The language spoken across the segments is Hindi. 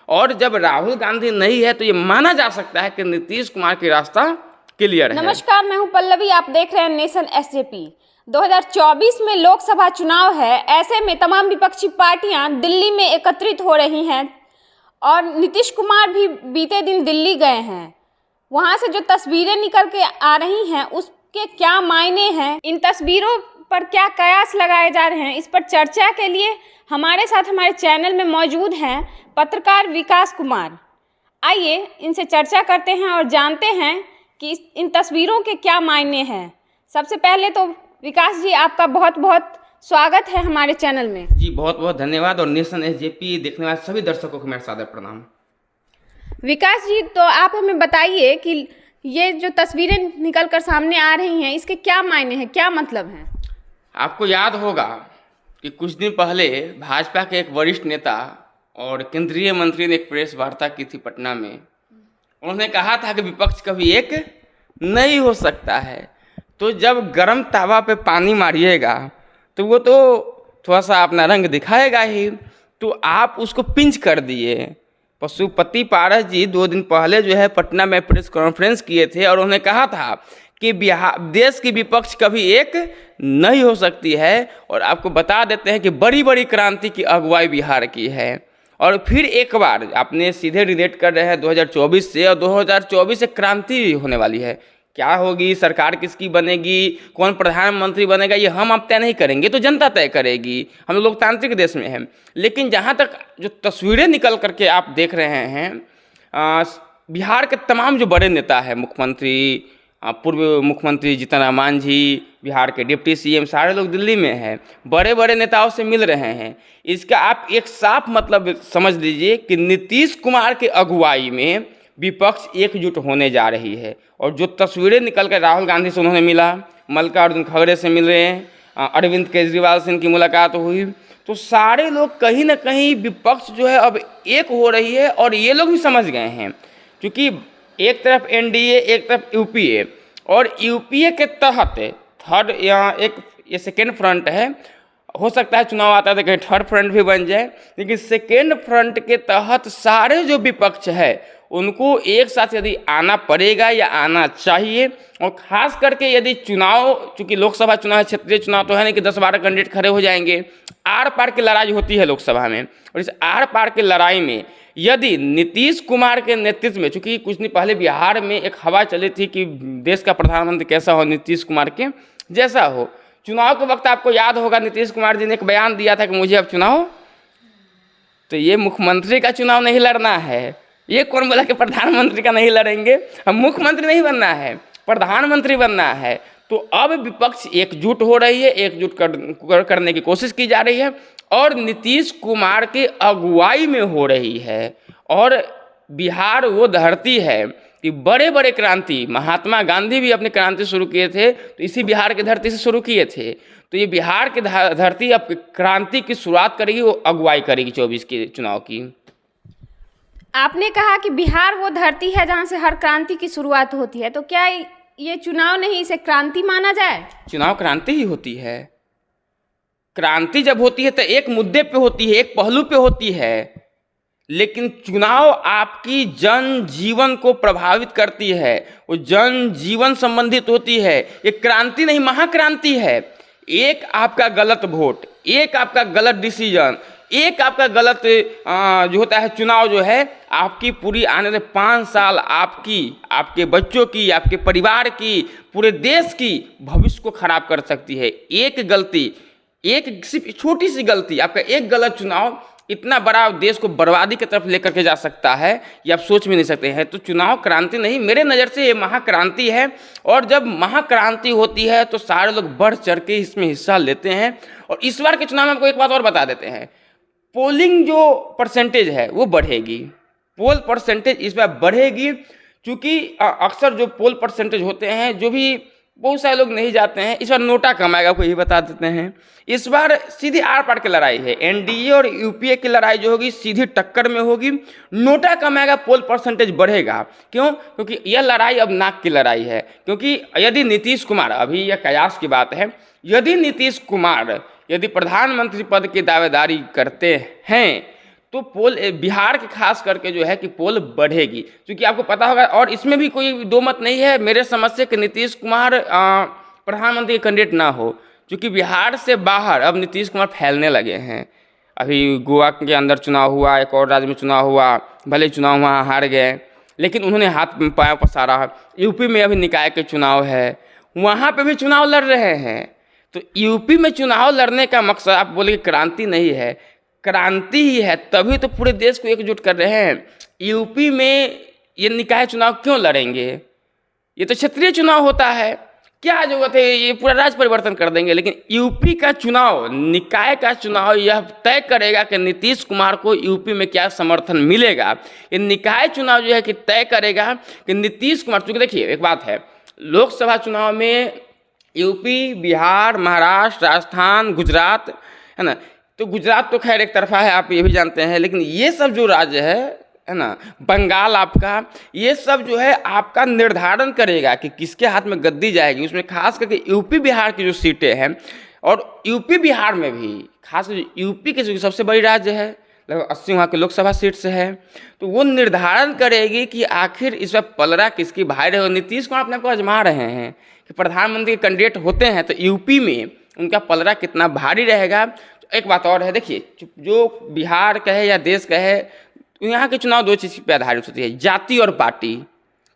और जब राहुल गांधी नहीं है तो ये माना जा सकता है कि नीतीश कुमार की रास्ता क्लियर है। नमस्कार, मैं हूं पल्लवी, आप देख रहे हैं नेशन एसजेपी। 2024 में लोकसभा चुनाव है। ऐसे में तमाम विपक्षी पार्टियां दिल्ली में एकत्रित हो रही हैं और नीतीश कुमार भी बीते दिन दिल्ली गए हैं। वहां से जो तस्वीरें निकल के आ रही हैं उसके क्या मायने हैं, इन तस्वीरों पर क्या कयास लगाए जा रहे हैं, इस पर चर्चा के लिए हमारे साथ हमारे चैनल में मौजूद हैं पत्रकार विकास कुमार। आइए इनसे चर्चा करते हैं और जानते हैं कि इन तस्वीरों के क्या मायने हैं। सबसे पहले तो विकास जी, आपका बहुत बहुत स्वागत है हमारे चैनल में। जी बहुत बहुत धन्यवाद, और नेशन एसजेपी देखने वाले सभी दर्शकों को मेरा सादर प्रणाम। विकास जी, तो आप हमें बताइए कि ये जो तस्वीरें निकल कर सामने आ रही हैं इसके क्या मायने हैं, क्या मतलब हैं? आपको याद होगा कि कुछ दिन पहले भाजपा के एक वरिष्ठ नेता और केंद्रीय मंत्री ने एक प्रेस वार्ता की थी पटना में। उन्होंने कहा था कि विपक्ष कभी एक नहीं हो सकता है। तो जब गर्म तावा पे पानी मारिएगा तो वो तो थोड़ा सा अपना रंग दिखाएगा ही। तो आप उसको पिंच कर दिए। पशुपति पारस जी 2 दिन पहले जो है पटना में प्रेस कॉन्फ्रेंस किए थे और उन्होंने कहा था कि बिहार देश की विपक्ष कभी एक नहीं हो सकती है। और आपको बता देते हैं कि बड़ी बड़ी क्रांति की अगुवाई बिहार की है। और फिर एक बार आपने सीधे रिलेट कर रहे हैं 2024 से, और 2024 से क्रांति होने वाली है। क्या होगी, सरकार किसकी बनेगी, कौन प्रधानमंत्री बनेगा, ये हम आप तय नहीं करेंगे, तो जनता तय करेगी। हम लोग लोकतांत्रिक देश में हैं। लेकिन जहाँ तक जो तस्वीरें निकल करके आप देख रहे हैं, बिहार के तमाम जो बड़े नेता हैं, मुख्यमंत्री, पूर्व मुख्यमंत्री जीतन राम मांझी, बिहार के डिप्टी सीएम, सारे लोग दिल्ली में हैं, बड़े बड़े नेताओं से मिल रहे हैं। इसका आप एक साफ मतलब समझ लीजिए कि नीतीश कुमार की अगुवाई में विपक्ष एकजुट होने जा रही है। और जो तस्वीरें निकल कर राहुल गांधी से उन्होंने मिला, मल्लिकार्जुन खड़गे से मिल रहे हैं, अरविंद केजरीवाल से इनकी मुलाकात हुई, तो सारे लोग कहीं ना कहीं विपक्ष जो है अब एक हो रही है। और ये लोग भी समझ गए हैं, क्योंकि एक तरफ एनडीए, एक तरफ यूपीए, और यूपीए के तहत थर्ड यहाँ एक ये सेकेंड फ्रंट है। हो सकता है चुनाव आता है तो कहीं थर्ड फ्रंट भी बन जाए, लेकिन सेकेंड फ्रंट के तहत सारे जो विपक्ष है उनको एक साथ यदि आना पड़ेगा या आना चाहिए। और ख़ास करके यदि चुनाव, चूँकि लोकसभा चुनाव है, क्षेत्रीय चुनाव तो है नहीं कि 10-12 कैंडिडेट खड़े हो जाएंगे। आर पार की लड़ाई होती है लोकसभा में, और इस आर पार की लड़ाई में यदि नीतीश कुमार के नेतृत्व में, चूँकि कुछ दिन पहले बिहार में एक हवा चली थी कि देश का प्रधानमंत्री कैसा हो, नीतीश कुमार के जैसा हो। चुनाव के वक्त आपको याद होगा नीतीश कुमार जी ने एक बयान दिया था कि मुझे अब चुनाव, तो ये मुख्यमंत्री का चुनाव नहीं लड़ना है। ये कौन बोला कि प्रधानमंत्री का नहीं लड़ेंगे? हम मुख्यमंत्री नहीं बनना है, प्रधानमंत्री बनना है। तो अब विपक्ष एकजुट हो रही है, एकजुट करने की कोशिश की जा रही है, और नीतीश कुमार के अगुवाई में हो रही है। और बिहार वो धरती है कि बड़े बड़े क्रांति, महात्मा गांधी भी अपनी क्रांति शुरू किए थे तो इसी बिहार की धरती से शुरू किए थे। तो ये बिहार की धरती अब क्रांति की शुरुआत करेगी, वो अगुवाई करेगी 24 के चुनाव की। आपने कहा कि बिहार वो धरती है जहाँ से हर क्रांति की शुरुआत होती है, तो क्या ये चुनाव नहीं, इसे क्रांति माना जाए? चुनाव क्रांति ही होती है। क्रांति जब होती है तो एक मुद्दे पे होती है, एक पहलू पे होती है। लेकिन चुनाव आपकी जन जीवन को प्रभावित करती है, वो जन जीवन संबंधित होती है। ये क्रांति नहीं, महाक्रांति है। एक आपका गलत वोट, एक आपका गलत डिसीजन, एक आपका गलत जो होता है चुनाव, जो है आपकी पूरी आने वाले 5 साल आपकी, आपके बच्चों की, आपके परिवार की, पूरे देश की भविष्य को खराब कर सकती है। एक गलती, एक सिर्फ छोटी सी गलती, आपका एक गलत चुनाव इतना बड़ा देश को बर्बादी की तरफ लेकर के जा सकता है, ये आप सोच भी नहीं सकते हैं। तो चुनाव क्रांति नहीं, मेरे नज़र से ये महाक्रांति है। और जब महाक्रांति होती है तो सारे लोग बढ़ चढ़ के इसमें हिस्सा लेते हैं। और इस बार के चुनाव में आपको एक बात और बता देते हैं, पोलिंग जो परसेंटेज है वो बढ़ेगी। पोल परसेंटेज इस बार बढ़ेगी, क्योंकि अक्सर जो पोल परसेंटेज होते हैं, जो भी बहुत सारे लोग नहीं जाते हैं, इस बार नोटा कम आएगा, आपको यही बता देते हैं। इस बार सीधी आर पार की लड़ाई है, एनडीए और यूपीए की लड़ाई जो होगी सीधी टक्कर में होगी। नोटा कम आएगा, पोल परसेंटेज बढ़ेगा। क्यों? क्योंकि यह लड़ाई अब नाक की लड़ाई है। क्योंकि यदि नीतीश कुमार, अभी यह कयास की बात है, यदि नीतीश कुमार यदि प्रधानमंत्री पद की दावेदारी करते हैं तो पोल बिहार के खास करके जो है कि पोल बढ़ेगी, क्योंकि आपको पता होगा। और इसमें भी कोई दो मत नहीं है मेरे समझ से कि नीतीश कुमार प्रधानमंत्री के कैंडिडेट ना हो, क्योंकि बिहार से बाहर अब नीतीश कुमार फैलने लगे हैं। अभी गोवा के अंदर चुनाव हुआ, एक और राज्य में चुनाव हुआ, भले चुनाव वहाँ हार गए लेकिन उन्होंने हाथ में पाँव पसारा। यूपी में अभी निकाय के चुनाव है, वहाँ पे भी चुनाव लड़ रहे हैं। तो यूपी में चुनाव लड़ने का मकसद आप बोले क्रांति नहीं है, क्रांति ही है, तभी तो पूरे देश को एकजुट कर रहे हैं। यूपी में ये निकाय चुनाव क्यों लड़ेंगे? ये तो क्षेत्रीय चुनाव होता है, क्या जरूरत है, ये पूरा राज्य परिवर्तन कर देंगे। लेकिन यूपी का चुनाव, निकाय का चुनाव, यह तय करेगा कि नीतीश कुमार को यूपी में क्या समर्थन मिलेगा। ये निकाय चुनाव जो है कि तय करेगा कि नीतीश कुमार, क्योंकि देखिए एक बात है, लोकसभा चुनाव में यूपी, बिहार, महाराष्ट्र, राजस्थान, गुजरात है ना, तो गुजरात तो खैर एक तरफा है, आप ये भी जानते हैं। लेकिन ये सब जो राज्य है ना, बंगाल आपका, ये सब जो है आपका निर्धारण करेगा कि किसके हाथ में गद्दी जाएगी। उसमें खास करके यूपी बिहार की जो सीटें हैं, और यूपी बिहार में भी खास यूपी के जो सबसे बड़ी राज्य है, लगभग 80 वहाँ के लोकसभा सीट से है, तो वो निर्धारण करेगी कि आखिर इस बार पलड़ा किसकी भाई रहेगा। नीतीश कुमार अपने आप को आजमा रहे हैं कि प्रधानमंत्री के कैंडिडेट होते हैं तो यूपी में उनका पलड़ा कितना भारी रहेगा। तो एक बात और है, देखिए जो बिहार कहे या देश कहे, तो यहाँ के चुनाव दो चीज़ पर आधारित होती है, जाति और पार्टी।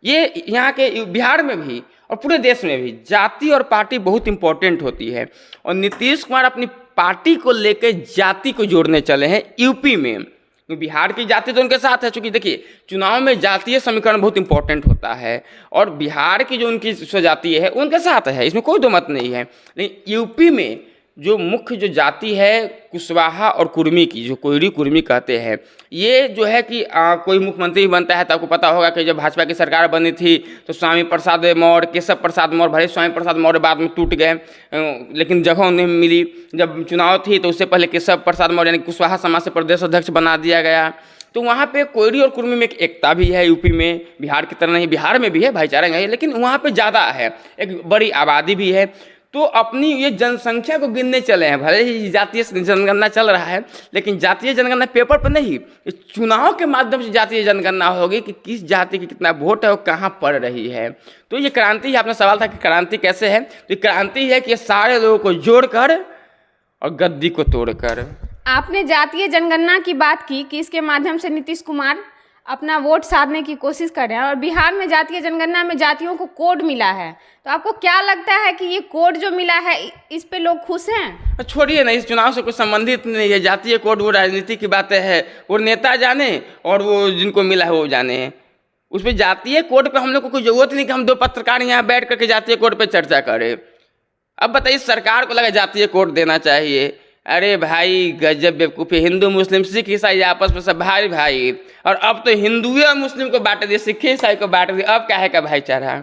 ये यहाँ के बिहार में भी और पूरे देश में भी जाति और पार्टी बहुत इंपॉर्टेंट होती है, और नीतीश कुमार अपनी पार्टी को लेकर जाति को जोड़ने चले हैं यूपी में। बिहार की जाति तो उनके साथ है, क्योंकि देखिए चुनाव में जातीय समीकरण बहुत इंपॉर्टेंट होता है, और बिहार की जो उनकी स्वजाति है उनके साथ है, इसमें कोई दो मत नहीं है। लेकिन यूपी में जो मुख्य जो जाति है कुशवाहा और कुर्मी की, जो कोयरी कुर्मी कहते हैं, ये जो है कि कोई मुख्यमंत्री बनता है तो आपको पता होगा कि जब भाजपा की सरकार बनी थी तो स्वामी प्रसाद मौर्य, केशव प्रसाद मौर्य, भले स्वामी प्रसाद मौर्य बाद में टूट गए, लेकिन जगह उन्हें मिली। जब चुनाव थी तो उससे पहले केशव प्रसाद मौर्य यानी कुशवाहा समाज से प्रदेश अध्यक्ष बना दिया गया। तो वहाँ पे कोयरी और कुर्मी में एक एकता भी है यूपी में, बिहार की तरह नहीं, बिहार में भी है, भाईचारा है, लेकिन वहाँ पे ज़्यादा है, एक बड़ी आबादी भी है। तो अपनी ये जनसंख्या को गिनने चले हैं, भले ही जातीय जनगणना चल रहा है, लेकिन जातीय जनगणना पेपर पर नहीं, चुनाव के माध्यम से जातीय जनगणना होगी कि किस जाति की कितना वोट है और कहाँ पड़ रही है। तो ये क्रांति है। आपने सवाल था कि क्रांति कैसे है, तो क्रांति है कि ये सारे लोगों को जोड़कर और गद्दी को तोड़कर। आपने जातीय जनगणना की बात की कि इसके माध्यम से नीतीश कुमार अपना वोट साधने की कोशिश कर रहे हैं, और बिहार में जातीय जनगणना में जातियों को कोड मिला है, तो आपको क्या लगता है कि ये कोड जो मिला है इस पे लोग खुश हैं? छोड़िए ना, इस चुनाव से कुछ संबंधित नहीं है। जातीय कोड वो राजनीति की बातें है, वो नेता जाने और वो जिनको मिला है वो जाने। उस पर जातीय कोड पे हम लोग को कोई जरूरत नहीं कि हम दो पत्रकार यहाँ बैठ करके जातीय कोड पे चर्चा करें। अब बताइए, सरकार को लगा जातीय कोड देना चाहिए, अरे भाई गजब बेवकूफ़ी। हिंदू मुस्लिम सिख ईसाई आपस में सब भाई भाई, और अब तो हिंदुए और मुस्लिम को बांट दिए, सिख ईसाई को बांट दिए, अब क्या है का भाईचारा।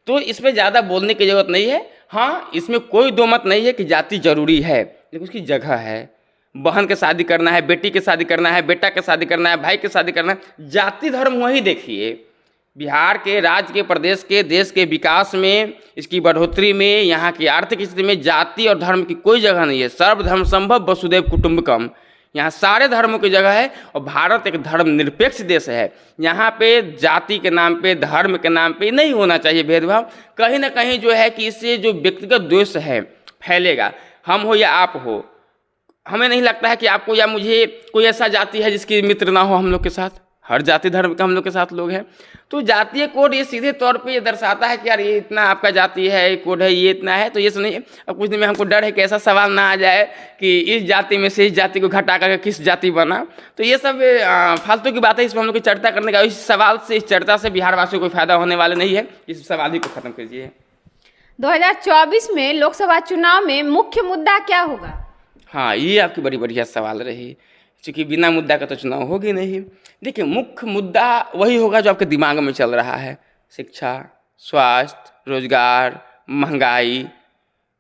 तो इसमें ज़्यादा बोलने की जरूरत नहीं है। हाँ, इसमें कोई दो मत नहीं है कि जाति जरूरी है, लेकिन उसकी जगह है। बहन के शादी करना है, बेटी के शादी करना है, बेटा के शादी करना है, भाई के शादी करना है, जाति धर्म वही देखिए। बिहार के, राज्य के, प्रदेश के, देश के विकास में, इसकी बढ़ोतरी में, यहाँ की आर्थिक स्थिति में जाति और धर्म की कोई जगह नहीं है। सर्वधर्म संभव वसुधैव कुटुंबकम, यहाँ सारे धर्मों की जगह है, और भारत एक धर्मनिरपेक्ष देश है। यहाँ पे जाति के नाम पे, धर्म के नाम पे नहीं होना चाहिए भेदभाव। कहीं ना कहीं जो है कि इससे जो व्यक्तिगत द्वेष है फैलेगा, हम हो या आप हो। हमें नहीं लगता है कि आपको या मुझे कोई ऐसा जाति है जिसकी मित्र ना हो हम लोग के साथ, हर जाति धर्म का हम लोग के साथ लोग हैं। तो जातीय कोड ये सीधे तौर पे ये दर्शाता है कि यार ये इतना आपका जाति है, कोड है, ये इतना है, तो ये सुनिए। अब कुछ दिन में हमको डर है कि ऐसा सवाल ना आ जाए कि इस जाति में से इस जाति को घटा करके किस जाति बना। तो ये सब फालतू की बात है, इस पर हम लोग की चर्चा करने का, इस सवाल से, इस चर्चा से बिहार वासियों को कोई फायदा होने वाला नहीं है। इस सवाल ही को खत्म कीजिए। 2024 में लोकसभा चुनाव में मुख्य मुद्दा क्या होगा? हाँ, ये आपकी बड़ी बढ़िया सवाल रही, क्योंकि बिना मुद्दा का तो चुनाव होगी नहीं। देखिए, मुख्य मुद्दा वही होगा जो आपके दिमाग में चल रहा है, शिक्षा, स्वास्थ्य, रोजगार, महंगाई।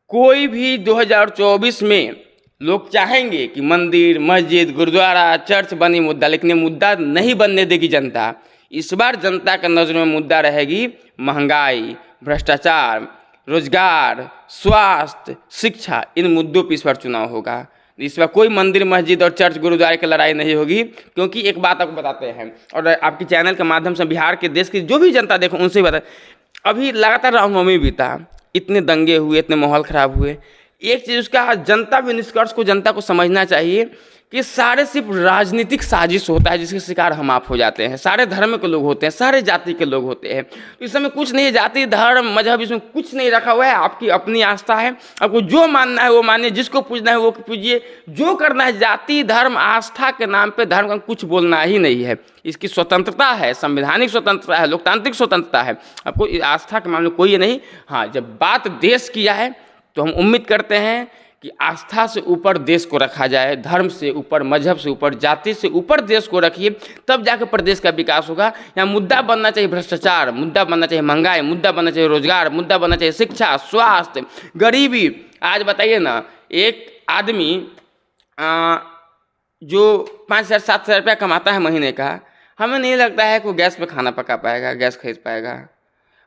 कोई भी 2024 में लोग चाहेंगे कि मंदिर, मस्जिद, गुरुद्वारा, चर्च बनी मुद्दा, लेकिन ये मुद्दा नहीं बनने देगी जनता। इस बार जनता के नज़र में मुद्दा रहेगी महंगाई, भ्रष्टाचार, रोजगार, स्वास्थ्य, शिक्षा। इन मुद्दों पर इस बार चुनाव होगा। इस बार कोई मंदिर मस्जिद और चर्च गुरुद्वारे की लड़ाई नहीं होगी, क्योंकि एक बात आपको बताते हैं और आपके चैनल के माध्यम से बिहार के देश की जो भी जनता देखो उनसे बता, अभी लगातार रामनवमी बीता, इतने दंगे हुए, इतने माहौल ख़राब हुए। एक चीज़ उसका जनता भी निष्कर्ष को जनता को समझना चाहिए कि सारे सिर्फ राजनीतिक साजिश होता है जिसके शिकार हम आप हो जाते हैं। सारे धर्म के लोग होते हैं, सारे जाति के लोग होते हैं, तो इस समय कुछ नहीं, जाति धर्म मजहब इसमें कुछ नहीं रखा हुआ है। आपकी अपनी आस्था है, आपको जो मानना है वो मानिए, जिसको पूजना है वो पूजिए, जो करना है जाति धर्म आस्था के नाम पे धर्म का कुछ बोलना ही नहीं है। इसकी स्वतंत्रता है, संवैधानिक स्वतंत्रता है, लोकतांत्रिक स्वतंत्रता है, आपको आस्था के मामले कोई नहीं। हाँ, जब बात देश किया है तो हम उम्मीद करते हैं कि आस्था से ऊपर देश को रखा जाए, धर्म से ऊपर, मजहब से ऊपर, जाति से ऊपर देश को रखिए, तब जाकर प्रदेश का विकास होगा। यहाँ मुद्दा बनना चाहिए भ्रष्टाचार, मुद्दा बनना चाहिए महंगाई, मुद्दा बनना चाहिए रोजगार, मुद्दा बनना चाहिए शिक्षा, स्वास्थ्य, गरीबी। आज बताइए ना, एक आदमी जो 5,000 7,000 रुपया कमाता है महीने का, हमें नहीं लगता है कि वो गैस पे खाना पका पाएगा, गैस खरीद पाएगा।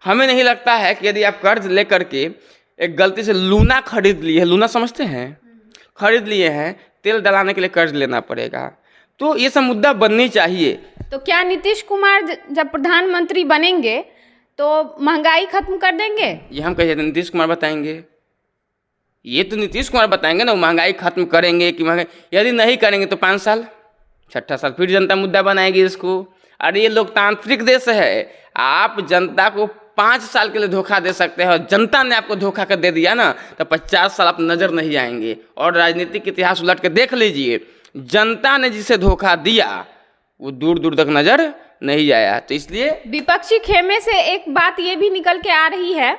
हमें नहीं लगता है कि यदि आप कर्ज ले करके एक गलती से लूना खरीद लिए है, लूना समझते हैं, खरीद लिए हैं, तेल डलाने के लिए कर्ज लेना पड़ेगा। तो ये सब मुद्दा बननी चाहिए। तो क्या नीतीश कुमार जब प्रधानमंत्री बनेंगे तो महंगाई खत्म कर देंगे? ये हम कहिए नीतीश कुमार बताएंगे, ये तो नीतीश कुमार बताएंगे ना, महंगाई खत्म करेंगे कि महंगाई, यदि नहीं करेंगे तो 5 साल 6ठा साल फिर जनता मुद्दा बनाएगी इसको। अरे ये लोकतांत्रिक देश है, आप जनता को 5 साल के लिए धोखा दे सकते हैं और जनता ने आपको धोखा कर दे दिया ना तो 50 साल आप नज़र नहीं आएंगे। और राजनीतिक इतिहास उलट के देख लीजिए, जनता ने जिसे धोखा दिया वो दूर दूर तक नज़र नहीं आया। तो इसलिए विपक्षी खेमे से एक बात ये भी निकल के आ रही है,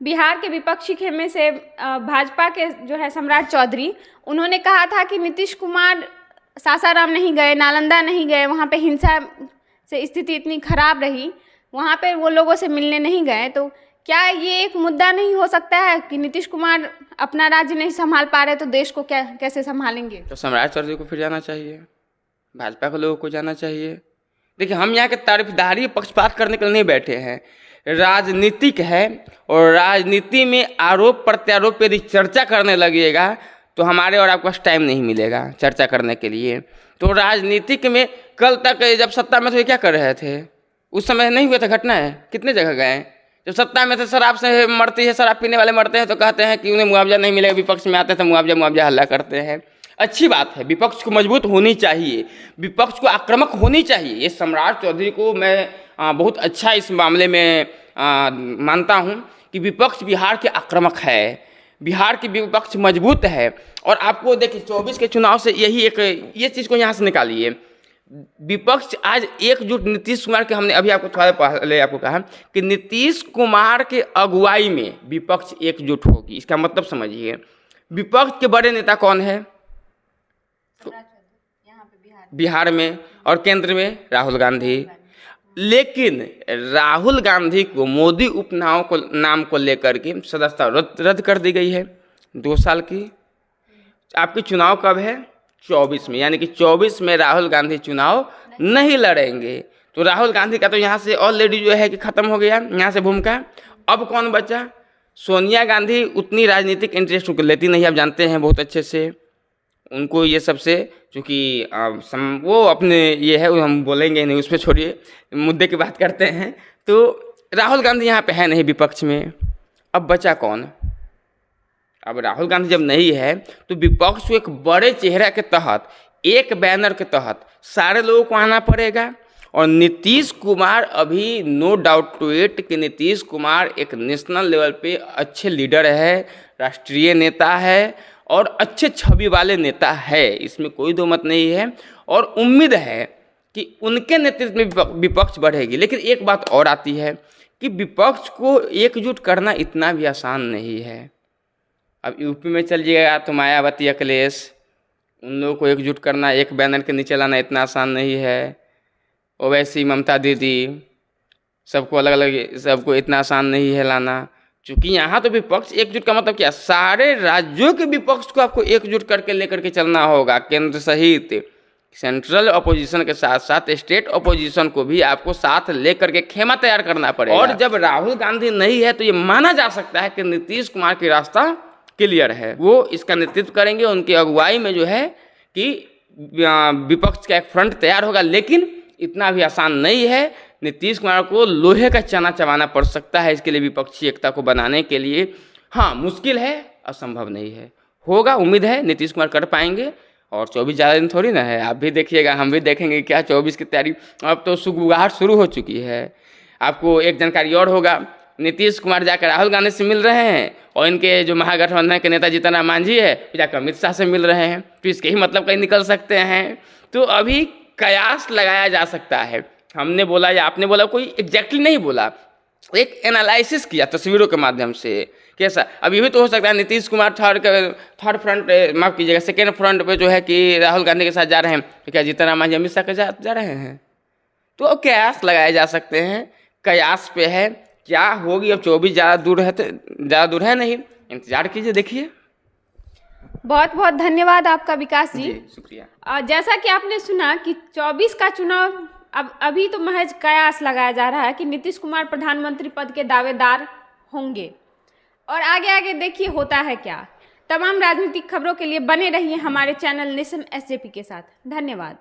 बिहार के विपक्षी खेमे से भाजपा के जो है सम्राट चौधरी, उन्होंने कहा था कि नीतीश कुमार सासाराम नहीं गए, नालंदा नहीं गए, वहाँ पे हिंसा से स्थिति इतनी खराब रही, वहाँ पे वो लोगों से मिलने नहीं गए। तो क्या ये एक मुद्दा नहीं हो सकता है कि नीतीश कुमार अपना राज्य नहीं संभाल पा रहे तो देश को कैसे संभालेंगे? तो सम्राट चौधरी को फिर जाना चाहिए, भाजपा के लोगों को जाना चाहिए। देखिए, हम यहाँ के तारीफदारी पक्षपात करने के लिए नहीं बैठे हैं, राजनीतिक है और राजनीति में आरोप प्रत्यारोप पर यदि चर्चा करने लगिएगा तो हमारे और आपके पास टाइम नहीं मिलेगा चर्चा करने के लिए। तो राजनीतिक में कल तक जब सत्ता में थे क्या कर रहे थे? उस समय नहीं हुआ था घटना है, कितने जगह गए? जब सत्ता में थे शराब से मरती है, शराब पीने वाले मरते हैं तो कहते हैं कि उन्हें मुआवजा नहीं मिलेगा, विपक्ष में आते थे मुआवजा हल्ला करते हैं। अच्छी बात है, विपक्ष को मजबूत होनी चाहिए, विपक्ष को आक्रामक होनी चाहिए। ये सम्राट चौधरी को मैं बहुत अच्छा इस मामले में मानता हूँ कि विपक्ष बिहार के आक्रामक है, बिहार की विपक्ष मजबूत है। और आपको देखिए 24 के चुनाव से यही एक ये चीज़ को यहाँ से निकालिए, विपक्ष आज एकजुट नीतीश कुमार के, हमने अभी आपको थोड़ा पहले आपको कहा कि नीतीश कुमार के अगुवाई में विपक्ष एकजुट होगी। इसका मतलब समझिए, विपक्ष के बड़े नेता कौन है बिहार में और केंद्र में? राहुल गांधी। लेकिन राहुल गांधी को मोदी उपनाम को नाम को लेकर के सदस्यता रद्द कर दी गई है 2 साल की। आपकी चुनाव कब है? 24 में, यानी कि 24 में राहुल गांधी चुनाव नहीं लड़ेंगे। तो राहुल गांधी का तो यहाँ से ऑलरेडी जो है कि ख़त्म हो गया यहाँ से भूमिका। अब कौन बचा? सोनिया गांधी उतनी राजनीतिक इंटरेस्ट उनको लेती नहीं, आप जानते हैं बहुत अच्छे से। उनको ये सबसे चूँकि वो अपने ये है, हम बोलेंगे नहीं, उस पर छोड़िए, मुद्दे की बात करते हैं। तो राहुल गांधी यहाँ पे है नहीं विपक्ष में। अब बचा कौन? अब राहुल गांधी जब नहीं है तो विपक्ष को एक बड़े चेहरे के तहत, एक बैनर के तहत सारे लोगों को आना पड़ेगा। और नीतीश कुमार अभी नो डाउट टू इट कि नीतीश कुमार एक नेशनल लेवल पे अच्छे लीडर है, राष्ट्रीय नेता है और अच्छे छवि वाले नेता है, इसमें कोई दो मत नहीं है। और उम्मीद है कि उनके नेतृत्व में विपक्ष बढ़ेगी। लेकिन एक बात और आती है कि विपक्ष को एकजुट करना इतना भी आसान नहीं है। अब यूपी में चलिएगा तो मायावती, अखिलेश, उन लोगों को एकजुट करना, एक बैनर के नीचे लाना इतना आसान नहीं है। ओवैसी, ममता दीदी, सबको अलग अलग, सबको इतना आसान नहीं है लाना। चूँकि यहाँ तो विपक्ष एकजुट का मतलब क्या? सारे राज्यों के विपक्ष को आपको एकजुट करके लेकर के चलना होगा। केंद्र सहित सेंट्रल अपोजिशन के साथ साथ स्टेट अपोजिशन को भी आपको साथ लेकर के खेमा तैयार करना पड़ेगा। और जब राहुल गांधी नहीं है तो ये माना जा सकता है कि नीतीश कुमार की रास्ता क्लियर है। वो इसका नेतृत्व करेंगे, उनकी अगुवाई में जो है कि विपक्ष का एक फ्रंट तैयार होगा। लेकिन इतना भी आसान नहीं है, नीतीश कुमार को लोहे का चना चबाना पड़ सकता है इसके लिए, विपक्षी एकता को बनाने के लिए। हाँ, मुश्किल है, असंभव नहीं है, होगा, उम्मीद है नीतीश कुमार कर पाएंगे। और 24 ज़्यादा दिन थोड़ी ना है, आप भी देखिएगा, हम भी देखेंगे क्या 24 की तैयारी। अब तो सुगबुगाहट शुरू हो चुकी है। आपको एक जानकारी और होगा, नीतीश कुमार जाकर राहुल गांधी से मिल रहे हैं और इनके जो महागठबंधन के नेता जीतन राम मांझी है जाकर अमित शाह से मिल रहे हैं। तो इसके ही मतलब कहीं निकल सकते हैं। तो अभी कयास लगाया जा सकता है। हमने बोला या आपने बोला, कोई एग्जैक्टली नहीं बोला, एक एनालिसिस किया तस्वीरों के माध्यम से। कैसा, अब ये भी तो हो सकता है नीतीश कुमार थर्ड फ्रंट, माफ कीजिएगा, सेकेंड फ्रंट पे जो है कि राहुल गांधी के साथ जा रहे हैं, तो क्या जीतन राम मांझी अमित शाह के साथ जा रहे हैं? तो अब कयास लगाए जा सकते हैं, कयास पे है क्या होगी। अब 24 ज़्यादा दूर है नहीं, इंतजार कीजिए, देखिए। बहुत बहुत धन्यवाद आपका विकास जी। शुक्रिया। और जैसा कि आपने सुना कि 24 का चुनाव अब अभी तो महज कयास लगाया जा रहा है कि नीतीश कुमार प्रधानमंत्री पद के दावेदार होंगे, और आगे आगे देखिए होता है क्या। तमाम राजनीतिक खबरों के लिए बने रहिए हमारे चैनल नेशन एसजेपी के साथ। धन्यवाद।